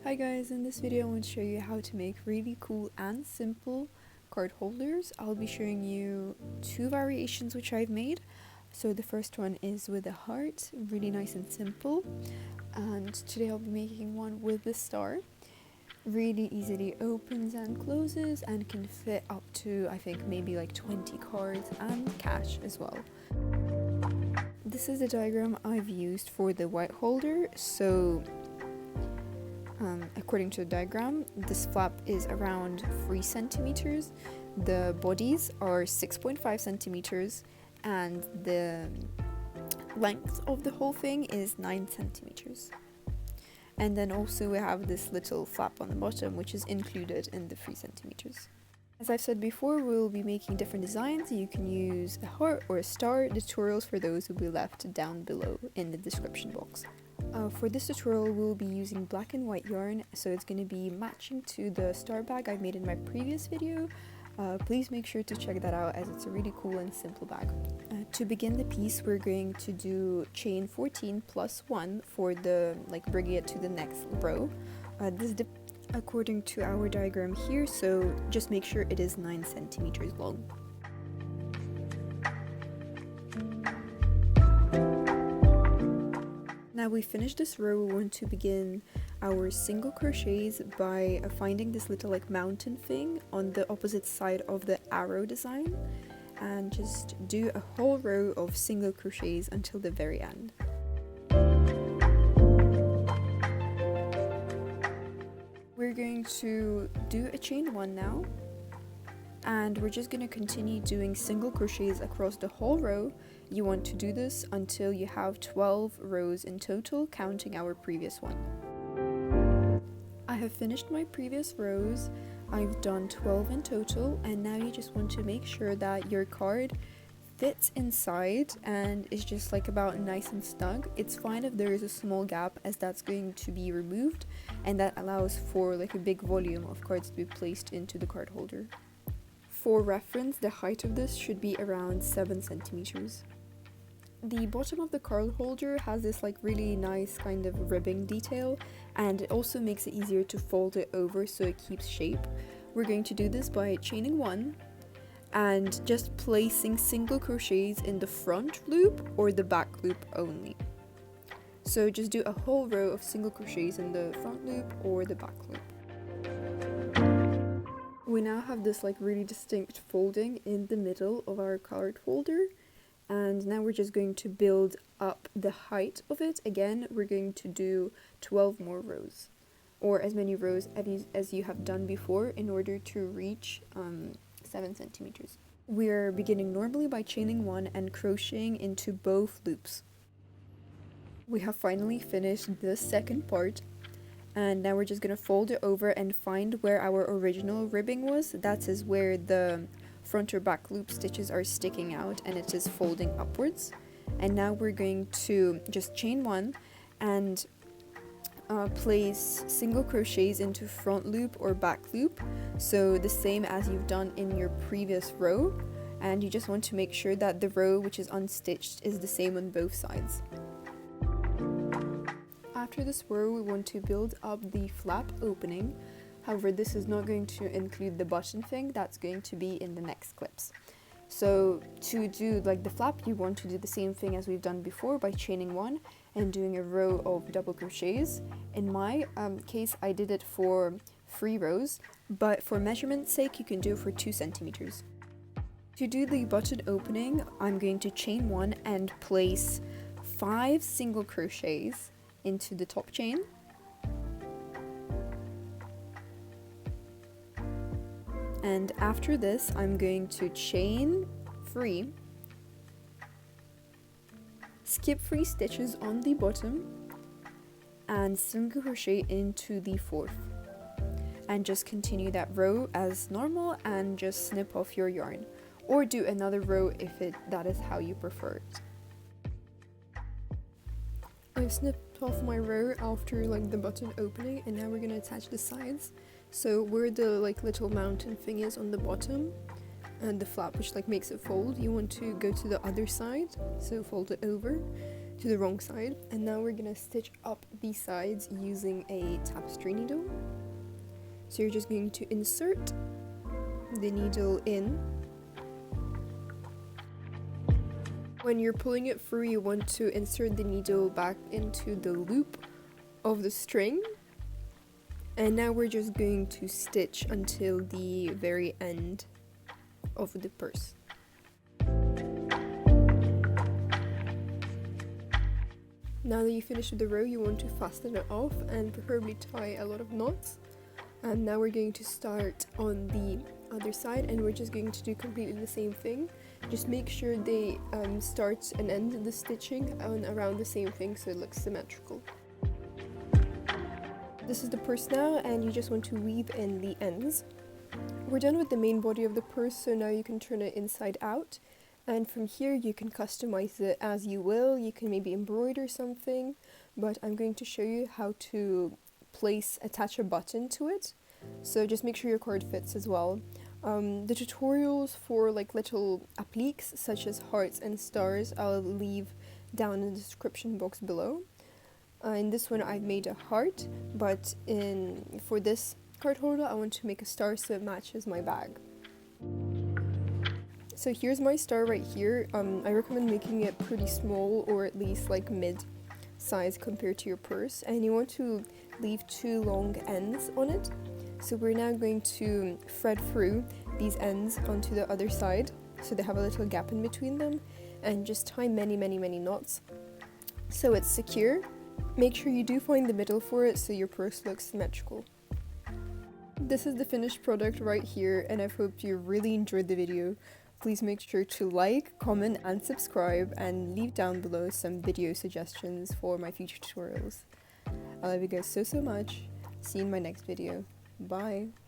Hi guys, in this video I want to show you how to make really cool and simple card holders. I'll be showing you two variations which I've made. So the first one is with a heart, really nice and simple. And today I'll be making one with the star. Really easily opens and closes and can fit up to, I think, maybe like 20 cards and cash as well. This is the diagram I've used for the white holder. So according to the diagram, this flap is around 3 centimeters, the bodies are 6.5 centimeters, and the length of the whole thing is 9 centimeters. And then also we have this little flap on the bottom, which is included in the 3 centimeters. As I've said before, we'll be making different designs. You can use a heart or a star. The tutorials for those will be left down below in the description box. For this tutorial, we'll be using black and white yarn, so it's going to be matching to the star bag I made in my previous video. Please make sure to check that out as it's a really cool and simple bag. To begin the piece, we're going to do chain 14 plus 1 for the bringing it to the next row. This is according to our diagram here, so just make sure it is 9 centimeters long. Now we finished this row, we want to begin our single crochets by finding this little mountain thing on the opposite side of the arrow design, and just do a whole row of single crochets until the very end. We're going to do a chain 1 now, and we're just going to continue doing single crochets across the whole row. You want to do this until you have 12 rows in total, counting our previous one. I have finished my previous rows. I've done 12 in total, and now you just want to make sure that your card fits inside and is just about nice and snug. It's fine if there is a small gap, as that's going to be removed, and that allows for a big volume of cards to be placed into the card holder. For reference, the height of this should be around 7 centimeters. The bottom of the card holder has this really nice kind of ribbing detail, and it also makes it easier to fold it over so it keeps shape. We're going to do this by chaining 1 and just placing single crochets in the front loop or the back loop only. So just do a whole row of single crochets in the front loop or the back loop. We now have this really distinct folding in the middle of our card holder, and now we're just going to build up the height of it. Again, we're going to do 12 more rows, or as many rows as you have done before, in order to reach 7 centimeters. We're beginning normally by chaining 1 and crocheting into both loops. We have finally finished the second part, and now we're just going to fold it over and find where our original ribbing was. That is where the front or back loop stitches are sticking out and it is folding upwards. And now we're going to just chain 1 and place single crochets into front loop or back loop, so the same as you've done in your previous row, and you just want to make sure that the row which is unstitched is the same on both sides. After this row, we want to build up the flap opening. However, this is not going to include the button thing, that's going to be in the next clips. So to do the flap, you want to do the same thing as we've done before by chaining 1 and doing a row of double crochets. In my case, I did it for 3 rows, but for measurement's sake, you can do it for 2 centimeters. To do the button opening, I'm going to chain 1 and place 5 single crochets into the top chain, and after this I'm going to chain 3, skip 3 stitches on the bottom, and single crochet into the 4th, and just continue that row as normal and just snip off your yarn, or do another row if that is how you prefer it. I've snipped off my row after the button opening, and now we're going to attach the sides. So where the little mountain thing is on the bottom and the flap which makes it fold, you want to go to the other side, so fold it over to the wrong side. And now we're gonna stitch up these sides using a tapestry needle. So you're just going to insert the needle in. When you're pulling it through, you want to insert the needle back into the loop of the string. And now we're just going to stitch until the very end of the purse. Now that you finished with the row, you want to fasten it off and preferably tie a lot of knots. And now we're going to start on the other side, and we're just going to do completely the same thing. Just make sure they start and end the stitching on around the same thing so it looks symmetrical. This is the purse now, and you just want to weave in the ends. We're done with the main body of the purse, so now you can turn it inside out. And from here you can customize it as you will. You can maybe embroider something, but I'm going to show you how to attach a button to it. So just make sure your card fits as well. The tutorials for like little appliques such as hearts and stars I'll leave down in the description box below. In this one I've made a heart, but for this card holder I want to make a star so it matches my bag. So here's my star right here. I recommend making it pretty small, or at least like mid-size compared to your purse, and you want to leave 2 long ends on it. So we're now going to thread through these ends onto the other side so they have a little gap in between them, and just tie many knots so it's secure. Make sure you do find the middle for it so your purse looks symmetrical. This is the finished product right here, and I hope you really enjoyed the video. Please make sure to like, comment and subscribe, and leave down below some video suggestions for my future tutorials. I love you guys so much. See you in my next video. Bye!